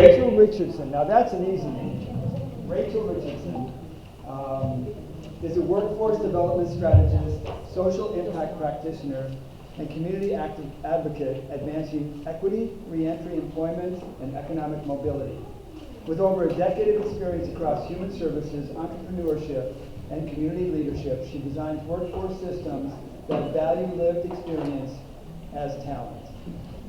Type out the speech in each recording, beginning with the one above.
Rachel Richardson. Now that's an easy name. Rachel Richardson is a workforce development strategist, social impact practitioner, and community advocate advancing equity, reentry, employment, and economic mobility. With over a decade of experience across human services, entrepreneurship, and community leadership, she designs workforce systems that value lived experience as talent.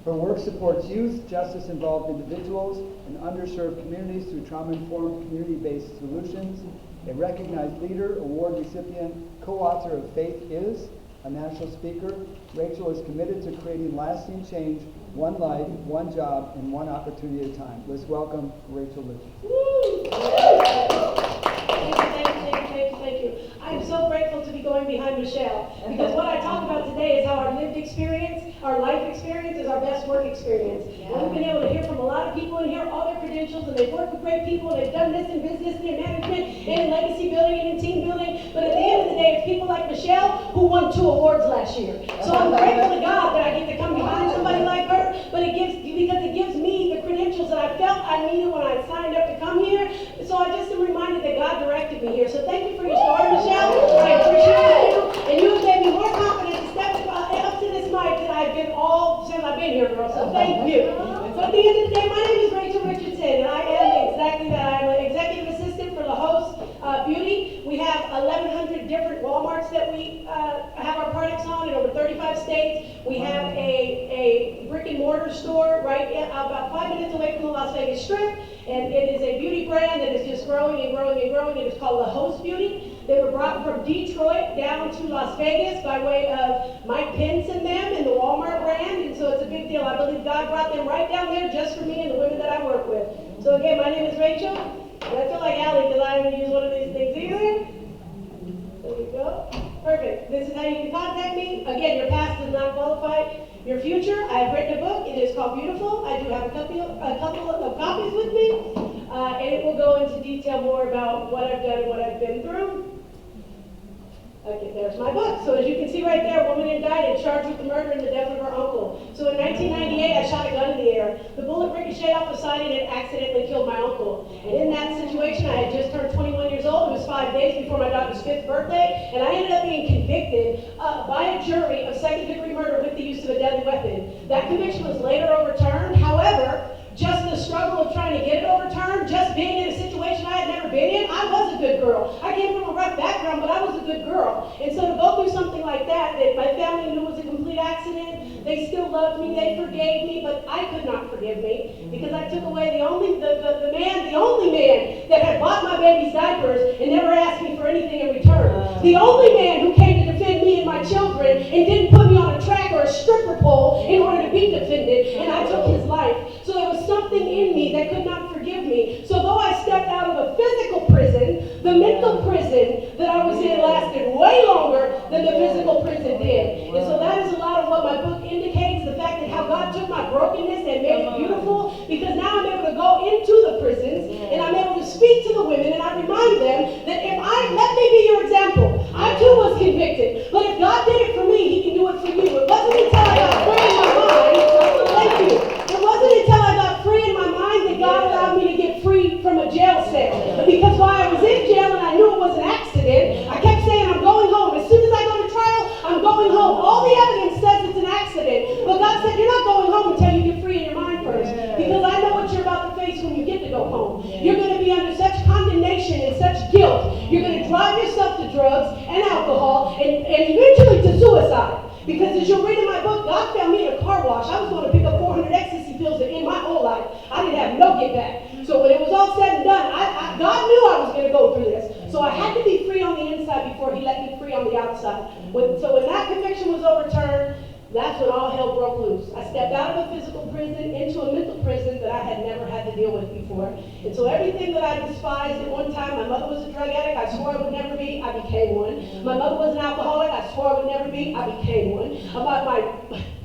Her work supports youth, justice-involved individuals, and underserved communities through trauma-informed, community-based solutions. A recognized leader, award recipient, co-author of Faith Is, a national speaker, Rachel is committed to creating lasting change, one life, one job, and one opportunity at a time. Let's welcome Rachel Richardson. Thank you. I am so grateful to be going behind Michelle, because what I talk about today is how our lived experience, our life experience, is our best work experience. Yeah. And we've been able to hear from a lot of people in here, all their credentials, and they've worked with great people, and they've done this in business and in management and in legacy building and in team building. But at the end of the day, it's people like Michelle who won 2 awards last year. So I'm grateful to God that I get to come behind somebody like her, but because it gives me the credentials that I felt I needed when I signed up to come here. So I just am reminded that God directed me here. So thank you for your story, Michelle. I appreciate you. And you have made me more confident to step up to this mic than I've been all since I've been here, girl. So thank you. So at the end of the day, my name is Rachel Richardson, and I am exactly that. I'm an executive assistant for the host, Beauty. We have 1,100 different Walmarts that we have our products on in over 35 states. We have a brick and mortar store right about 5 minutes away from the Las Vegas Strip, and it is a beauty brand that is just growing and growing and growing. It is called the Host Beauty. They were brought from Detroit down to Las Vegas by way of Mike Pence and them and the Walmart brand, and so it's a big deal. I believe God brought them right down there just for me and the women that I work with. So again, my name is Rachel, and I feel like Allie because I haven't used one of these things either. There we go. Perfect. This is how you can contact me. Again, your past does not qualify your future. I have written a book. It is called Beautiful. I do have a couple of copies with me, and it will go into detail more about what I've done and what I've been through. Okay, there's my book. So as you can see right there, a woman indicted, charged with the murder and the death of her uncle. So in 1998, I shot a gun in the air. The bullet ricocheted off the side and it accidentally killed my uncle. And in that situation, I had just turned 21 years old. It was 5 days before my daughter's 5th birthday. And I ended up being convicted by a jury of second-degree murder with the use of a deadly weapon. That conviction was later overturned. However, just the struggle of trying to get it overturned, just being in a situation I had never been in, I was a good girl. I came from a rough background, but I was a good girl. And so to go through something like that my family knew was a complete accident, they still loved me, they forgave me, but I could not forgive me because I took away the only man that had bought my baby's diapers and never asked me for anything in return. The only man who came to defend me and my children and didn't put me on a track or a stripper pole in order to be defended, and I took his life. So there was something in me that could not forgive me. So though I stepped out of a physical prison, the mental prison that I was in lasted way longer than the physical prison did. And so that is a lot of what my book indicates, the fact that how God took my brokenness and made it beautiful, because now I'm able to go into the prisons and I'm able to speak to the women and I remind them that let me be your example. I too was convicted, but if God did it for me, he can do it for you. It wasn't until I got free in my mind, thank you. It wasn't until I got free in my mind that God allowed me to get free from a jail cell. Because while I was in jail and I knew it was an accident, I kept saying, I'm going home. As soon as I go to trial, I'm going home. All the evidence says it's an accident. But God said, you're not going home until you get free in your mind first. Because I know what you're about to face when you get to go home. You're going to be under such condemnation and such guilt. You're going to drive yourself to drugs and alcohol and eventually to suicide. Because as you'll read in my book, God found me in a car wash. I was going to pick up 400 ecstasy pills that in my whole life, I didn't have no get back. So when it was all said and done, God knew I was going to go through this. So I had to be free on the inside before he let me free on the outside. So when that conviction was overturned, that's when all hell broke loose. I stepped out of a physical prison into a mental prison that I had never had to deal with before. And so everything that I despised at one time, my mother was a drug addict, I swore I would never be, I became one. My mother was an alcoholic, I swore I would never be, I became one.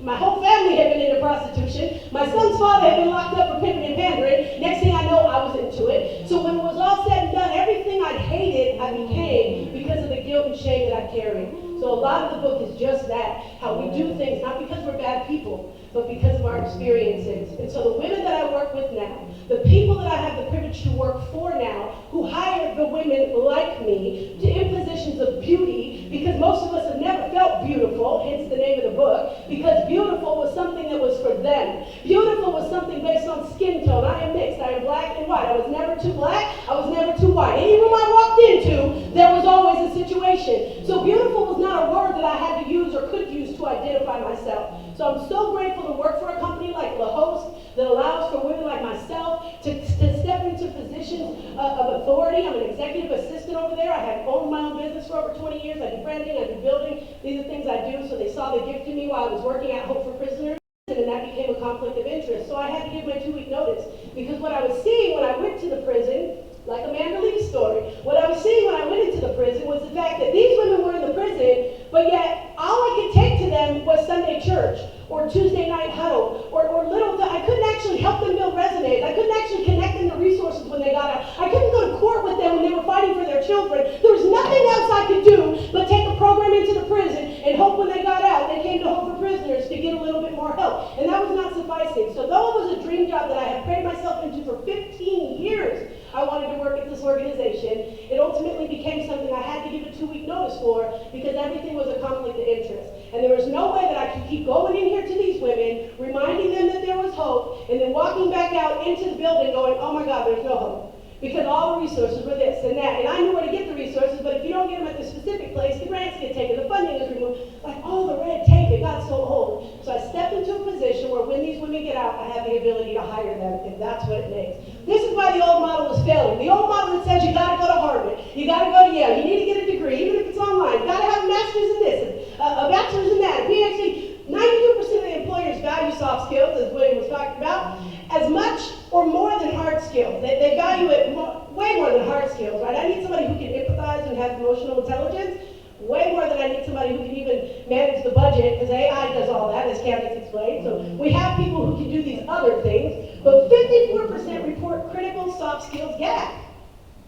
My whole family had been into prostitution. My son's father had been locked up for pimping and pandering. Next thing I know, I was into it. So when it was all said and done, everything I'd hated, I became because of the guilt and shame that I carried. So a lot of the book is just that, how we do things, not because we're bad people, but because of our experiences. And so the women that I work with now, The people that I have the privilege to work for now, who hire the women like me in positions of beauty, because most of us have never felt beautiful, hence the name of the book, because beautiful was something that was for them. Beautiful was something based on skin tone. I am mixed. I am black and white. I was never too black. I was never too white. Any room I walked into, there was always a situation. So beautiful was not a word that I had to use or could use to identify myself. So I'm so grateful to work for a company like La Host that allows for women like myself to step into positions of authority. I'm an executive assistant over there. I have owned my own business for over 20 years. I do branding, I do building. These are things I do. So they saw the gift in me while I was working at Hope for Prisoners. And that became a conflict of interest. So I had to give my 2-week notice. Because what I was seeing when I went to the prison, like Amanda Lee's story, what I was seeing when I went into the prison was the fact that these women were in the prison, but yet all I could take to them was Sunday church, or Tuesday night huddle, or little, I couldn't actually help them build resumes. I couldn't actually connect them to resources when they got out. I couldn't go to court with them when they were fighting for their children. There was nothing else I could do but take a program into the prison and hope when they got out, they came to Hope for Prisoners to get a little bit more help. And that was not sufficing. So though it was a dream job that I had prayed myself into for 15 years, I wanted to work at this organization. It ultimately became something I had to give a 2-week notice for because everything was a conflict of interest. And there was no way that I could keep going in here to these women, reminding them that there was hope, and then walking back out into the building going, oh my God, there's no hope. Because all the resources were this and that. And I knew where to get the resources, but if you don't get them at the specific place, the grants get taken, the funding is removed. Like all the red tape, it got so old. So I stepped into a position where when these women get out, I have the ability to hire them if that's what it takes. This is why the old model is failing. The old model that says you gotta go to Harvard, you gotta go to Yale, you need to get a degree, even if it's online, you gotta have a master's in this, a bachelor's in that, a PhD. 92% of the employers value soft skills, as William was talking about, as much or more than hard skills. They value it way more than hard skills, right? I need somebody who can empathize and have emotional intelligence, way more than I need somebody who can even manage the budget, because AI does all that, as Candace explained. So we have people who can do these other things, but 54% report critical soft skills gap,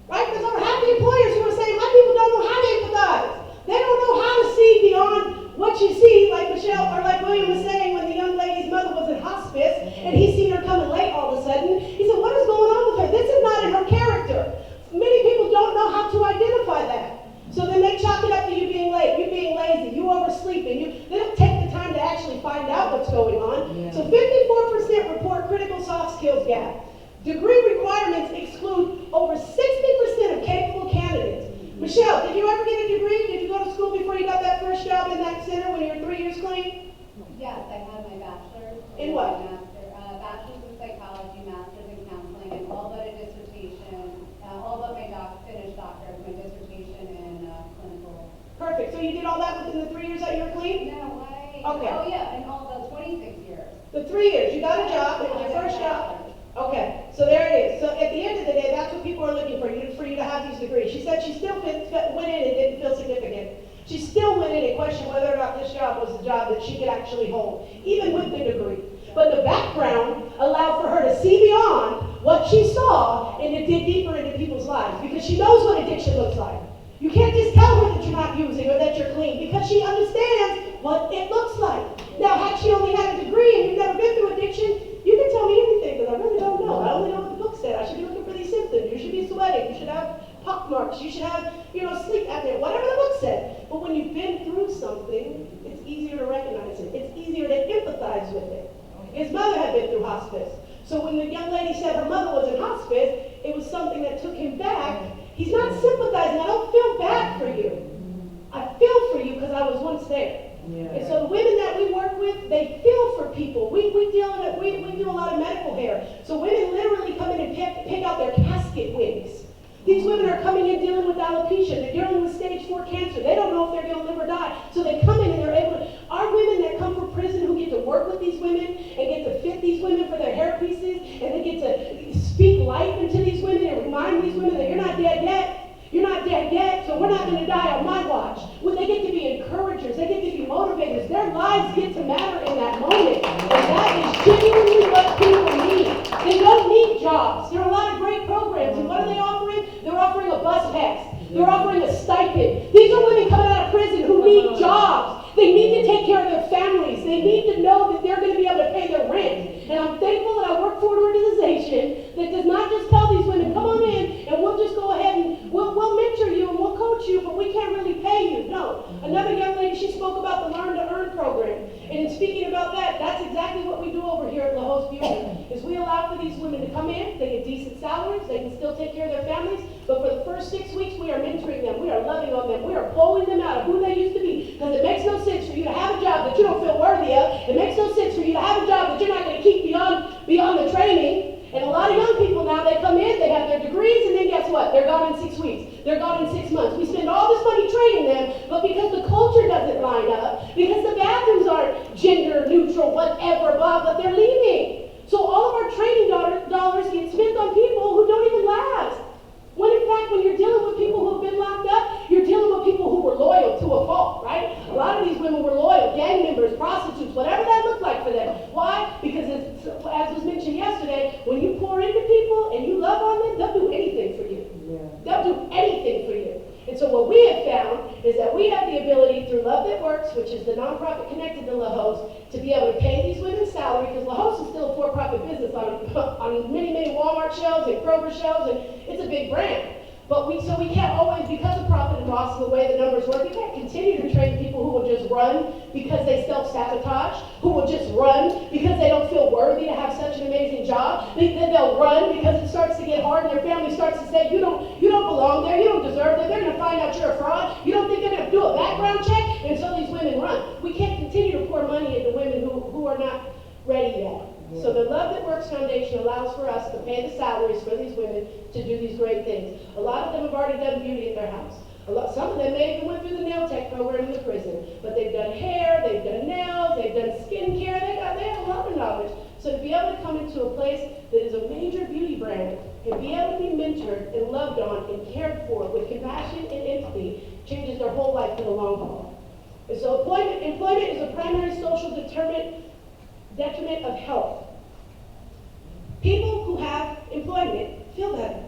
right? Because over half the employers who are saying, my people don't know how to empathize. They don't know how to see beyond what you see, like Michelle, or like William was saying when the young lady's mother was in hospice, and he seen her coming late all of a sudden. He said, what is going on with her? This is not in her character. Many people don't know how to identify that. So then they chalk it up to you being late, you being lazy, you oversleeping. They don't take the time to actually find out what's going on. Yeah. So 54% report critical soft skills gap. Degree requirements exclude over 60% of capable candidates. Michelle, did you ever get a degree? Did you go to school before you got that first job in that center when you were 3 years clean? Yes, I had my bachelor's. In what? Bachelor's in psychology, master's in counseling, and all but a dissertation, all but my finished doctorate, my dissertation in clinical. Perfect. So you did all that within the 3 years that you were clean? No way. Okay. Oh yeah, and all the 26 years. The 3 years. You got a job. It was your first job. Okay, so there it is. So at the end of the day, that's what people are looking for you to have these degrees. She said she still went in and didn't feel significant. She still went in and questioned whether or not this job was the job that she could actually hold, even with the degree. But the background allowed for her to see beyond what she saw and to dig deeper into people's lives because she knows what addiction looks like. You can't just tell her that you're not using or that you're clean because she understands what it looks like. Now, had she only had a degree and you've never been through addiction, you can tell me anything because I really don't know. I only know what the book said. I should be looking for these symptoms. You should be sweating. You should have pock marks. You should have, sleep apnea, whatever the book said. But when you've been through something, it's easier to recognize it. It's easier to empathize with it. His mother had been through hospice. So when the young lady said her mother was in hospice, it was something that took him back. He's not sympathizing. I don't feel bad for you. I feel for you because I was once there. Yeah. And so the women that we work with, they feel for people. We do a lot of medical hair. So women literally come in and pick out their casket wigs. These women are coming in dealing with alopecia. They're dealing with stage 4 cancer. They don't know if they're going to live or die. So they come in and they're able to. Our women that come from prison who get to work with these women and get to fit these women for their hair pieces and they get to speak life into these women and remind these women that you're not dead yet. You're not dead yet, so we're not going to die on my watch. Well, they get to be encouragers. They get to be motivators. Their lives get to matter in that moment. And that is genuinely what people need. They don't need jobs. There are a lot of great programs. And what are they offering? They're offering a bus pass. They're offering a stipend. These are women coming out of prison who need jobs. They need to take care of their families. They need to know that they're going to be able to pay their rent. And I'm thankful that I work for an organization that for these women to come in, they get decent salaries, they can still take care of their families, but for the first 6 weeks, we are mentoring them, we are loving on them, we are pulling them out of who they used to be, because it makes no sense for you to have a job that you don't feel worthy of, it makes no sense for you to have a job that you're not going to keep beyond the training. And a lot of young people now, they come in, they have their degrees, and then guess what? They're gone in 6 weeks. They're gone in 6 months. We spend all this money training them, but because the culture doesn't line up, because the bathrooms aren't gender neutral, whatever, blah, but they're leaving. So all of our training dollars get spent on people who don't even last. When in fact, when you're dealing with people who have been locked up, you're dealing with people who were loyal to a fault, right? A lot of these women were loyal, gang members, prostitutes, whatever that looked like for them. Why? Because as was mentioned yesterday, when you pour into people and you love on them, they'll do anything for you. Yeah. They'll do anything for you. And so what we have found is that we have the ability through Love That Works, which is the nonprofit connected to La Hose, to be able to pay these women's salary, because La Hose is still a for-profit business on many, many Walmart shelves and Kroger shelves, and it's a big brand. But we can't always, because of profit and loss and the way the numbers work, we can't continue to train people who will just run because they self-sabotage, who will just run because they don't feel worthy to have such an amazing job. Then they'll run because it starts to get hard and their family starts to say, you don't belong there, you don't deserve it, they're going to find out you're a fraud, you don't think they're going to do a background check, and so these women run. We can't continue to pour money into women who are not ready yet. So the Love That Works Foundation allows for us to pay the salaries for these women to do these great things. A lot of them have already done beauty at their house. Some of them may even went through the nail tech program in the prison, but they've done hair, they've done nails, they've done skincare, they have a lot of knowledge. So to be able to come into a place that is a major beauty brand and be able to be mentored and loved on and cared for with compassion and empathy changes their whole life for the long haul. And so employment is a primary social detriment of health. People who have employment feel better.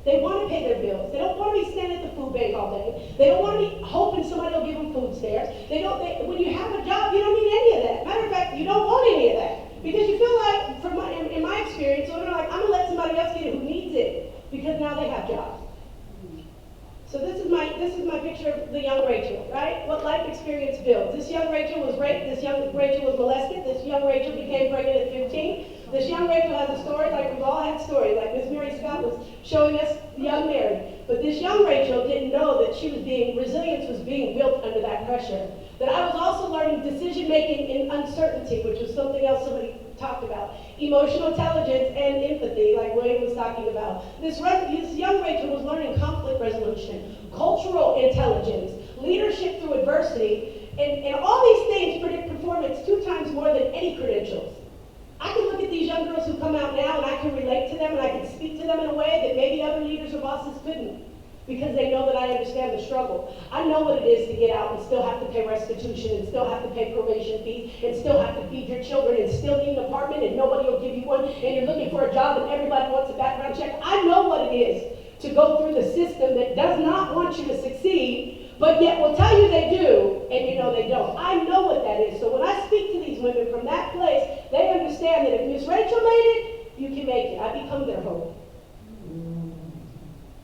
They want to pay their bills. They don't want to be standing at the food bank all day. They don't want to be hoping somebody will give them food stamps. When you have a job, you don't need any of that. Matter of fact, you don't want any of that. Because you feel like, in my experience, I'm going to let somebody else get it who needs it, because now they have jobs. So this is my picture of the young Rachel, right? What life experience builds. This young Rachel was raped, this young Rachel was molested, this young Rachel became pregnant at 15. This young Rachel has a story, like we've all had stories, like Miss Mary Scott was showing us young Mary. But this young Rachel didn't know that resilience was being built under that pressure. That I was also learning decision making in uncertainty, which was something else somebody talked about. Emotional intelligence and empathy, like William was talking about. This young Rachel was learning conflict resolution, cultural intelligence, leadership through adversity, and all these things predict performance 2 times more than any credentials. I can look at these young girls who come out now and I can relate to them and I can speak to them in a way that maybe other leaders or bosses couldn't, because they know that I understand the struggle. I know what it is to get out and still have to pay restitution and still have to pay probation fees and still have to feed your children and still need an apartment and nobody will give you one and you're looking for a job and everybody wants a background check. I know what it is to go through the system that does not want you to succeed, but yet will tell you they do, and you know they don't. I know what that is. So when I speak to these women from that place, they understand that if Miss Rachel made it, you can make it. I become their hope.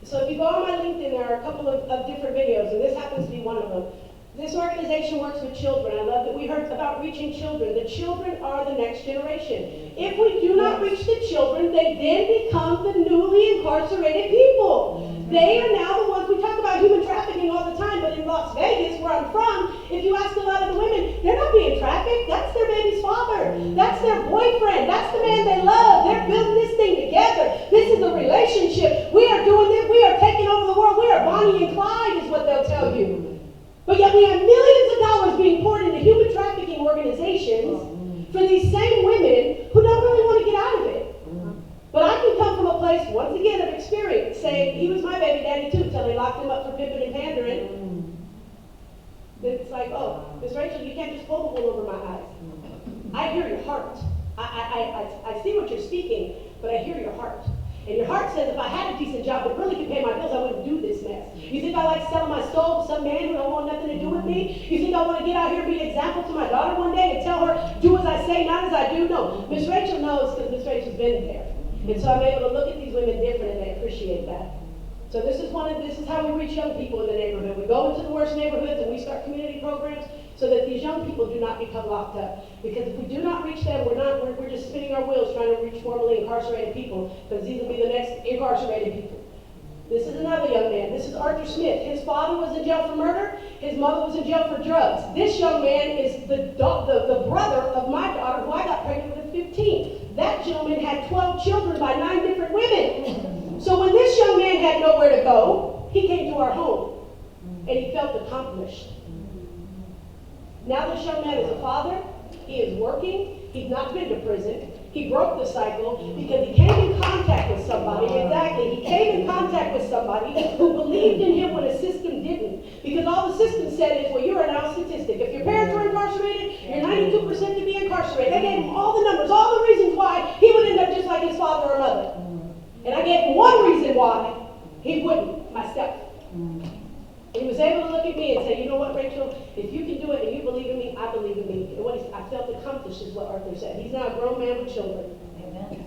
So if you go on my LinkedIn, there are a couple of different videos, and this happens to be one of them. This organization works with children. I love that we heard about reaching children. The children are the next generation. If we do not reach the children, they then become the newly incarcerated people. They are now the ones, we talk about human trafficking all the time, but in Las Vegas, where I'm from, if you ask a lot of the women, they're not being trafficked. That's their baby's father. That's their boyfriend. That's the man they love. They're building this thing together. This is a relationship. We are doing this. We are taking over the world. We are Bonnie and Clyde, is what they'll tell you. But yet we have millions of dollars being poured into human trafficking organizations for these same women who don't really want to get out of it. But I can come from a place, once again, of experience, saying he was my baby daddy too, until they locked him up for pimping and pandering. Then it's like, oh, Miss Rachel, you can't just pull the wool over my eyes. I hear your heart. I see what you're speaking, but I hear your heart. And your heart says, if I had a decent job that really could pay my bills, I wouldn't do this mess. You think I like selling my soul to some man who don't want nothing to do with me? You think I want to get out here and be an example to my daughter one day and tell her, do as I say, not as I do? No. Miss Rachel knows, because Miss Rachel's been there. And so I'm able to look at these women different, and they appreciate that. So this is how we reach young people in the neighborhood. We go into the worst neighborhoods and we start community programs. so that these young people do not become locked up. Because if we do not reach them, we're just spinning our wheels trying to reach formerly incarcerated people, because these will be the next incarcerated people. This is another young man. This is Arthur Smith. His father was in jail for murder. His mother was in jail for drugs. This young man is the brother of my daughter, who I got pregnant with at 15. That gentleman had 12 children by 9 different women. So when this young man had nowhere to go, he came to our home, and he felt accomplished. Now this young man is a father. He is working. He's not been to prison. He broke the cycle because he came in contact with somebody. Exactly. He came in contact with somebody who believed in him when a system didn't. Because all the system said is, well, you're now a statistic. If your parents were incarcerated, you're 92% to be incarcerated. I gave him all the numbers, all the reasons why he would end up just like his father or mother. And I gave him one reason why he wouldn't, myself. And he was able to look at me and say, you know what, Rachel, if you can do it and you believe in me, I believe in me. And I felt accomplished is what Arthur said. He's now a grown man with children. Amen.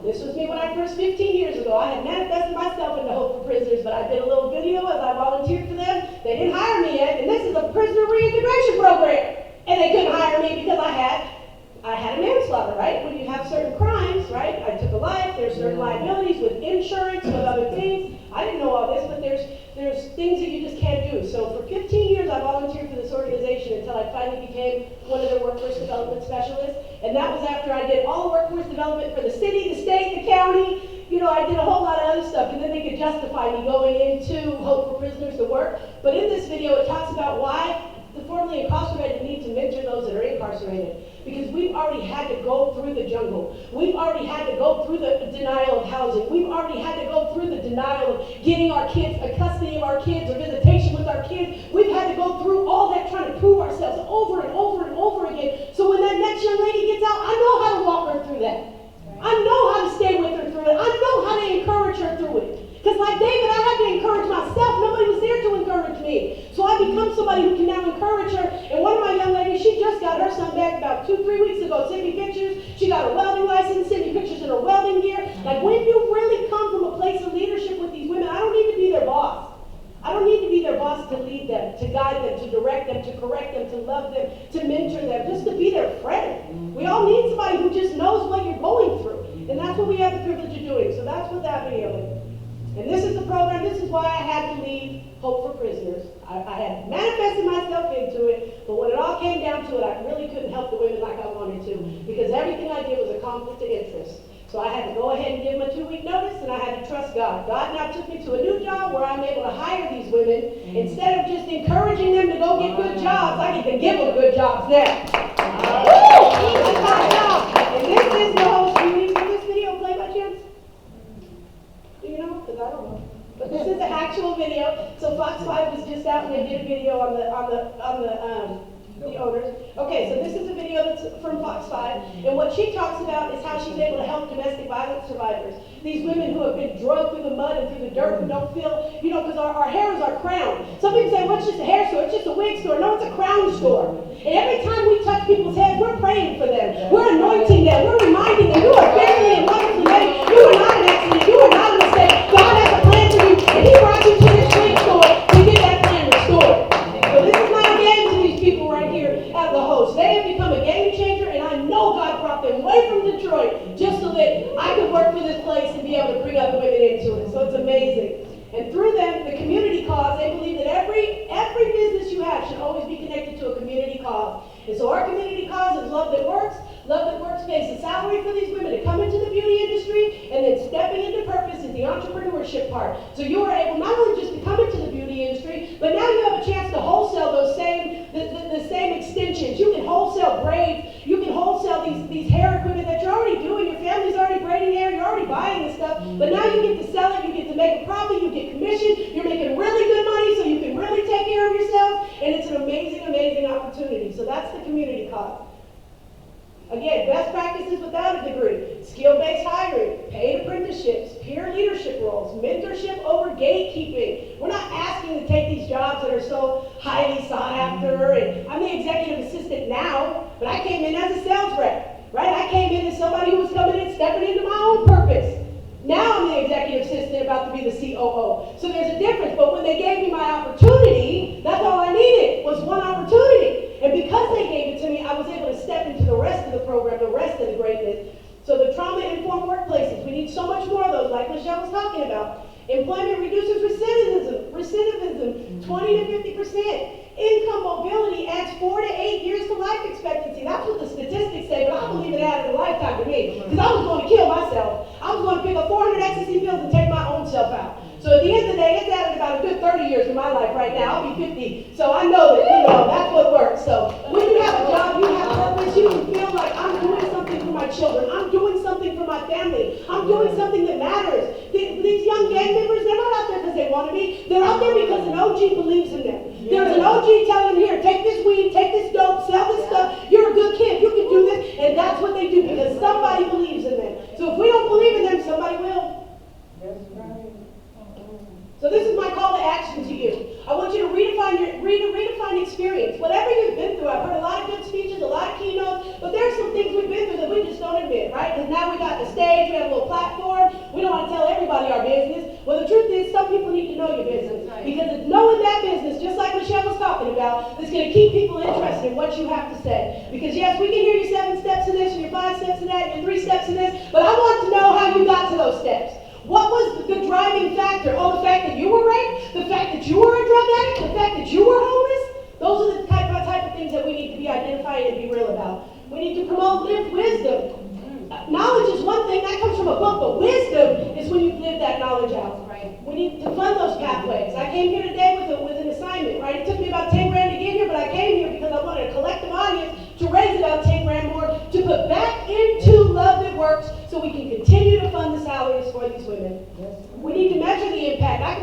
This was me when I first, 15 years ago. I had manifested myself into Hope for Prisoners, but I did a little video as I volunteered for them. They didn't hire me yet, and this is a prisoner reintegration program. And they couldn't hire me because I had a manslaughter, right? When you have certain crimes, right? I took a life, there's certain liabilities with insurance, with other things. I didn't know all this, but there's things that you just can't do. So for 15 years, I volunteered for this organization until I finally became one of their workforce development specialists. And that was after I did all the workforce development for the city, the state, the county. You know, I did a whole lot of other stuff, and then they could justify me going into Hope for Prisoners to work. But in this video, it talks about why the formerly incarcerated need to mentor those that are incarcerated. Because we've already had to go through the jungle. We've already had to go through the denial of housing. We've already had to go through the denial of getting our kids, a custody of our kids, or visitation with our kids. We've had to go through all that trying to prove ourselves over and over and over again. So when that next young lady gets out, I know how to walk her through that. I know how to stay with her through it. I know how to encourage her through it. Because like David, I had to encourage myself. Nobody was there to encourage me. So I become somebody who can now encourage her. And one of my young ladies, she just got her son back about 2-3 weeks ago. Sent me pictures. She got a welding license. Sent me pictures in her welding gear. Like when you really come from a place of leadership with these women, I don't need to be their boss. I don't need to be their boss to lead them, to guide them, to direct them, to correct them, to love them, to mentor them, just to be their friend. We all need somebody who just knows what you're going through. And that's what we have the privilege of doing. So that's what that video is. And this is the program, this is why I had to leave Hope for Prisoners. I had manifested myself into it, but when it all came down to it, I really couldn't help the women like I wanted to, because everything I did was a conflict of interest. So I had to go ahead and give them a 2-week notice, and I had to trust God. God now took me to a new job where I'm able to hire these women. Instead of just encouraging them to go get good jobs, I get to give them good jobs now. Woo! That's my job. And this is the whole series. Will this video play by chance? Do you know? Because I don't know. But this is the actual video. So Fox 5 was just out and they did a video on the owners. Okay, so this is a video that's from Fox 5, and what she talks about is how she's able to help domestic violence survivors. These women who have been drugged through the mud and through the dirt, who don't feel, you know, because our hair is our crown. Some people say, well, it's just a hair store, it's just a wig store. No, it's a crown store. And every time we touch people's heads, we're praying for them. We're anointing them. We're reminding them, you are fearfully and wonderfully made. You are not an accident. You are not a mistake. God has a plan for you, and He brought you to this wig store to get that plan restored. So this is not a game to these people right here at the host. They have become a game changer, and I know God brought them away from Detroit just so that I could work for this place and be able to bring other women into it. So it's amazing. And through them, the community cause, they believe that every business you have should always be connected to a community cause. And so our community cause is Love That Works. Love That Works pays a salary for these women to come into the beauty industry, and then stepping into purpose is the entrepreneurship part. So you are able not only just to come into the beauty industry, but now you have a chance to wholesale those the same extensions. You can wholesale braids. You can wholesale these hair equipment that you're already doing. Your family's already braiding hair. You're already buying this stuff. But now you get to sell it. You get to make a profit. You get commission. You're making really good money, so you can really take care of yourself. And it's an amazing, amazing opportunity. So that's the community cause. Again, best practices without a degree, skill-based hiring, paid apprenticeships, peer leadership roles, mentorship over gatekeeping. We're not asking to take these jobs that are so highly sought after. And I'm the executive assistant now, but I came in as a sales rep, right? I came in as somebody who was coming in, stepping into my own purpose. Now I'm the executive assistant, about to be the COO. So there's a difference, but when they gave me my opportunity, that's all I needed, was one opportunity. And because they gave it to me, I was able to step into the rest of the program, the rest of the greatness. So the trauma-informed workplaces, we need so much more of those, like Michelle was talking about. Employment reduces recidivism 20 to 50%. Income mobility adds 4 to 8 years to life expectancy. That's what the statistics say, but I believe it added a lifetime to me. Because I was going to kill myself. I was going to pick up 400 ecstasy pills and take my own self out. So at the end of the day, it's added about a good 30 years to my life right now. I'll be 50. So I know that, that's what works. So when you have a job, you have purpose, you can feel like I'm doing something for my children. I'm doing something for my family. I'm doing something that matters. These young gang members, they're not out there because they want to be. They're out there because an OG believes in them. There's an OG telling them, here, take this weed, take this dope, sell this stuff. You're a good kid. You can do this. And that's what they do because somebody believes in them. So if we don't believe in them, somebody will. That's right. So this is my call to action to you. I want you to redefine experience. Whatever you've been through, I've heard a lot of good speeches, a lot of keynotes, but there are some things we've been through that we just don't admit, right? Because now we got the stage, we have a little platform, we don't want to tell everybody our business. Well, the truth is, some people need to know your business. Because it's knowing that business, just like Michelle was talking about, that's going to keep people interested in what you have to say. Because yes, we can hear your 7 steps in this, and your 5 steps in that, and your 3 steps in this, but I want to know how you got to those steps. What was the driving factor? Oh, the fact that you were raped? The fact that you were a drug addict? The fact that you were homeless? Those are the type of things that we need to be identifying and be real about. We need to promote lived wisdom. Knowledge is one thing, that comes from a book, but wisdom is when you live that knowledge out. Right. We need to fund those pathways. I came here today with an assignment, right? It took me about 10 grand to get here, but I came here because I wanted a collective audience to raise about 10 grand more to put back into Love That Works so we can continue to fund the salaries for these women. We need to measure the impact. I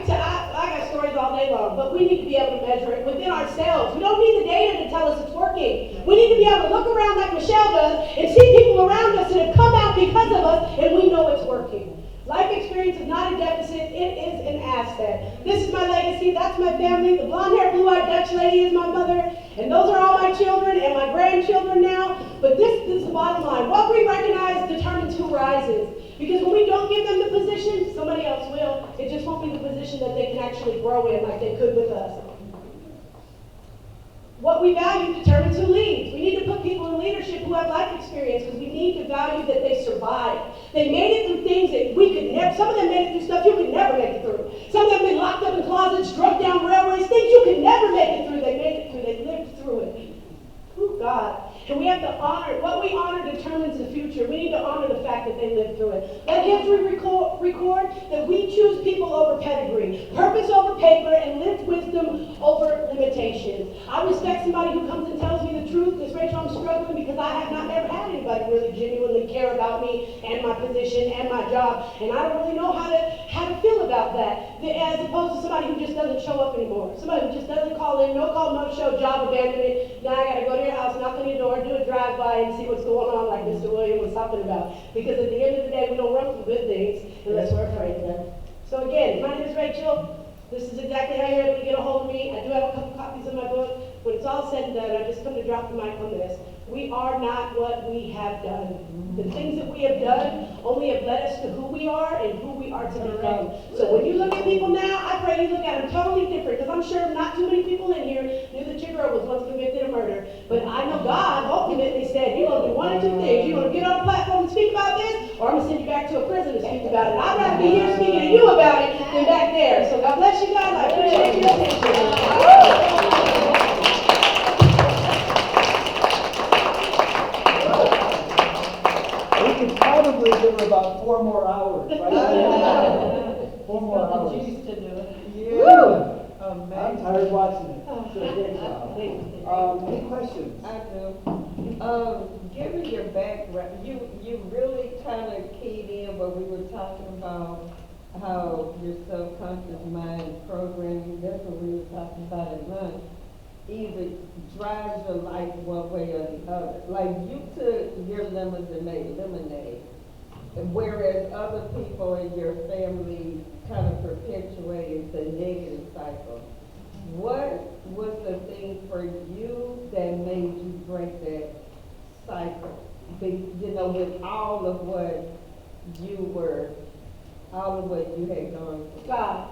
got stories all day long, but we need to be able to measure it within ourselves. We don't need the data to tell us it's working. We need to be able to look around like Michelle does and see people around us that have come out because of us, and we know it's working. Life experience is not a deficit, it is an asset. This is my legacy, that's my family. The blonde-haired, blue-eyed Dutch lady is my mother, and those are all my children and my grandchildren now. But this is the bottom line. What we recognize determines who rises. Because when we don't give them the position, somebody else will. It just won't be the position that they can actually grow in like they could with us. What we value determines who leads. We need to put people in leadership who have life experience because we need to value that they survived. They made it through things that we could never, some of them made it through stuff you could never make it through. Some of them been locked up in closets, struck down railways, things you could never make it through. They made it through, they lived through it. Oh God. And we have to honor, what we honor determines the future. We need to honor the fact that they lived through it. Let history record that we choose people over pedigree, purpose over paper, and lived wisdom over limitations. I respect somebody who comes and tells me the truth. Because Rachel, I'm struggling because I have not ever had anybody really genuinely care about me and my position and my job. And I don't really know how to feel about that. As opposed to somebody who just doesn't show up anymore. Somebody who just doesn't call in, no call, no show, job abandonment. Now I gotta go to your house, knock on your door, do a drive-by and see what's going on like Mr. William was talking about. Because at the end of the day, we don't run from good things unless we're afraid of them. So again, my name is Rachel. This is exactly how you're able to get a hold of me. I do have a couple copies of my book. When it's all said and done, I just come to drop the mic on this. We are not what we have done. The things that we have done only have led us to who we are and who we are to become. So when you look at people now, I pray you look at them totally different, because I'm sure not too many people in here knew that your girl was once convicted of murder. But I know God ultimately said, you're going to do one of two things. You're going to get on a platform and speak about this, or I'm going to send you back to a prison to speak about it. I'd rather be here speaking to you about it than back there. So God bless you guys. I appreciate your attention. We could probably give her about 4 more hours, right? 4 more hours. Used to do it. Yeah. I'm Amazing. tired watching it. It's a great job. Any questions? I do. Given your background, you really kind of keyed in what we were talking about, how your subconscious mind programming, that's what we were talking about at lunch, either drives your life one way or the other. Like you took your lemons and made lemonade, whereas other people in your family kind of perpetuated the negative cycle. What was the thing for you that made you break that cycle? With all of what you had gone through. God.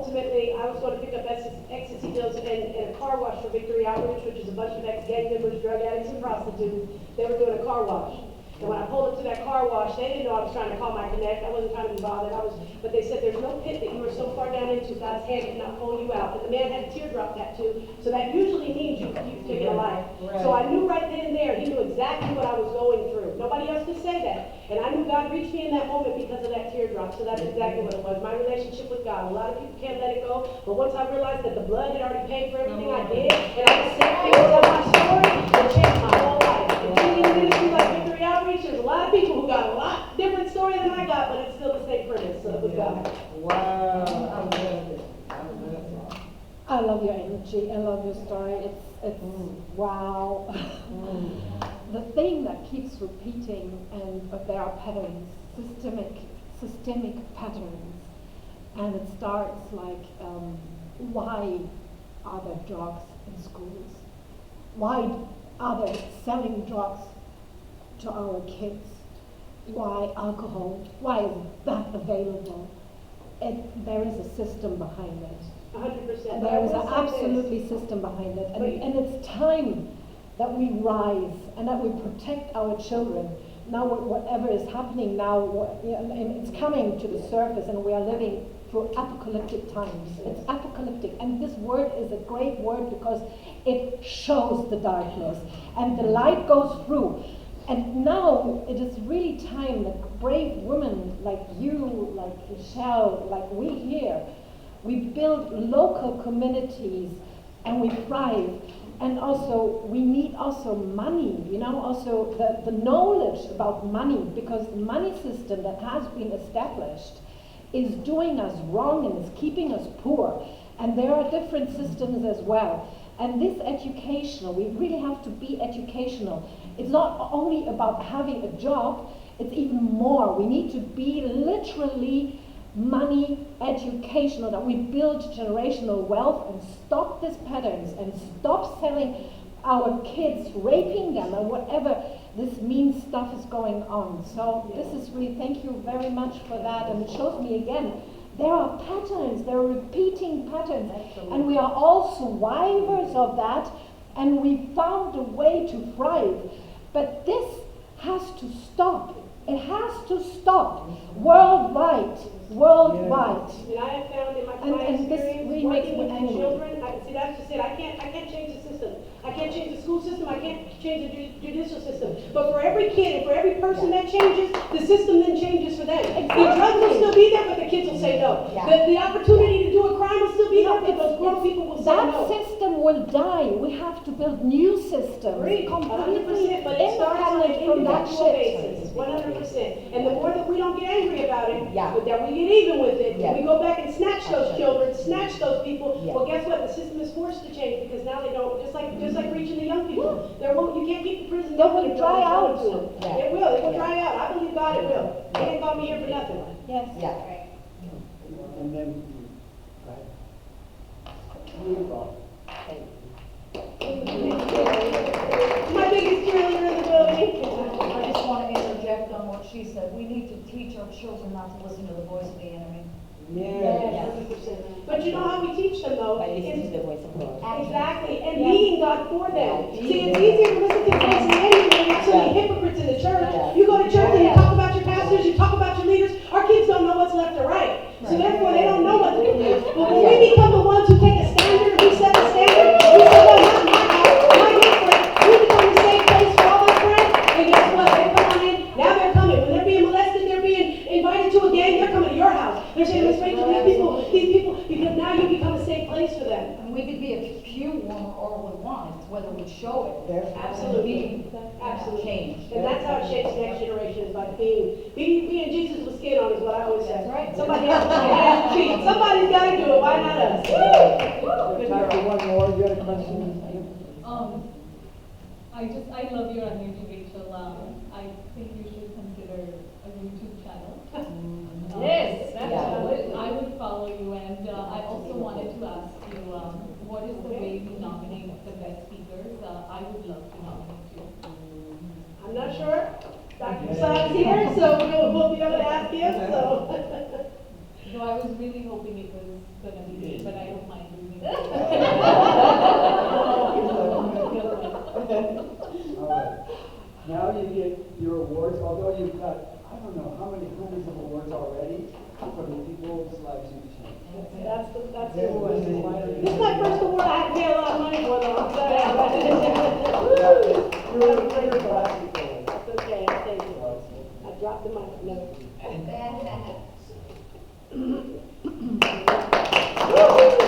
ultimately, I was going to pick up ecstasy pills and a car wash for Victory Outreach, which is a bunch of ex-gang members, drug addicts, and prostitutes. They were doing a car wash. And when I pulled up to that car wash, they didn't know I was trying to call my connect. I wasn't trying to be bothered. But they said there's no pit that you were so far down into, God's hand cannot pull you out. And the man had a teardrop tattoo, so that usually means you've taken a life. Right. So I knew right then and there, he knew exactly what I was going through. Nobody else could say that. And I knew God reached me in that moment because of that teardrop. So that's exactly what it was. My relationship with God. A lot of people can't let it go. But once I realized that the blood had already paid for everything I did, and I was set free to tell my story, it changed my whole life. And being in a ministry like Victory Outreach, there's a lot of people who got a lot different story than I got, but it's still the same premise. So it was God. Wow, I love it. I love it. I love your energy. I love your story. It's wow. The thing that keeps repeating, and there are patterns, systemic patterns, and it starts like, why are there drugs in schools? Why are they selling drugs to our kids? Why alcohol? Why is that available? There is a system behind it. 100%. There is an absolutely system behind it. And it's time that we rise and that we protect our children. Now, whatever is happening now, and it's coming to the surface, and we are living through apocalyptic times. It's apocalyptic. And this word is a great word because it shows the darkness. And the light goes through. And now it is really time that brave women like you, like Michelle, like we here, we build local communities and we thrive. And also, we need also money, also the knowledge about money, because the money system that has been established is doing us wrong and is keeping us poor. And there are different systems as well. And this educational, we really have to be educational. It's not only about having a job, it's even more. We need to be literally money educational, that we build generational wealth and stop these patterns and stop selling our kids, raping them, and whatever this mean stuff is going on. So this is really, thank you very much for that. And it shows me again, there are patterns, there are repeating patterns. Absolutely. And we are all survivors of that, and we found a way to thrive. But this has to stop. It has to stop worldwide. Worldwide. And I have found in my And this experience really makes working me with the angry. children, see, that's just it. I can't change the system. I can't change the school system. I can't change the judicial system. But for every kid and for every person that changes, the system then changes for them. Exactly. The drugs will still be there, but the kids will say no. Yeah. The opportunity to do a crime will still be there, but those grown people will say That no. system will die. We have to build new systems. Agreed, 100%, but it starts on an independent from that individual shit. basis, 100%. And the more that we don't get angry about it, Yeah. but that we get even with it, Yeah. we go back and snatch those children, snatch those people. Yeah. Well, guess what? The system is forced to change because now they don't. Just like reaching the young people, you can't keep the prison. They will open dry until out. they go to them. Yeah. It will. It will Yeah. dry out. I believe God. It will. They didn't call me here for nothing. Yes. Yeah. And then, right. My biggest cheerleader in the building. I just want to interject on what she said. We need to teach our children not to listen to the voice of the enemy. Yes, 100%. But you know how we teach them though? By listening Is- to the voice of God. Exactly, and being God for them. See, it's easier to listen to the voice of the enemy when you have so many hypocrites in the church. You go to church and you talk about your pastors, you talk about your leaders. Our kids don't know what's left or right. So therefore, they don't know what to do. But when we become the ones who take a standard, we set the standard, we say, well, not my house, my different. We become the safe place for all our friends. And guess what? They're coming in. Now they're coming. When they're being molested, they're being invited to a gang, they're coming to your house. They're saying, Miss Rachel, these people, because now you become a safe place for them. And we could be a few or we want, it's whether we show it. Absolutely. Absolutely. Changed. And that's how it shapes the next generation, is by being Jesus with skin on, is what I always say. That's right. Somebody has to feet. Somebody's got to do it. Why not us? Good Time for girl. one more. You had a question? I love your energy, Rachel. I think you should consider a YouTube channel. Yes, Yeah. absolutely. I would follow you, and I also wanted to ask you, what is the way you nominate the best speakers? I would love to nominate you. I'm not sure. Dr. Prasad is here, so we'll be able to ask him, so. So I was really hoping it was gonna be lives you've changed. That's the Yeah, award. this is why- This is my first award I had to pay a lot of money for, though. I'm sorry. You were the great classical. That's okay, thank you. I dropped the mic, no. Woo-hoo.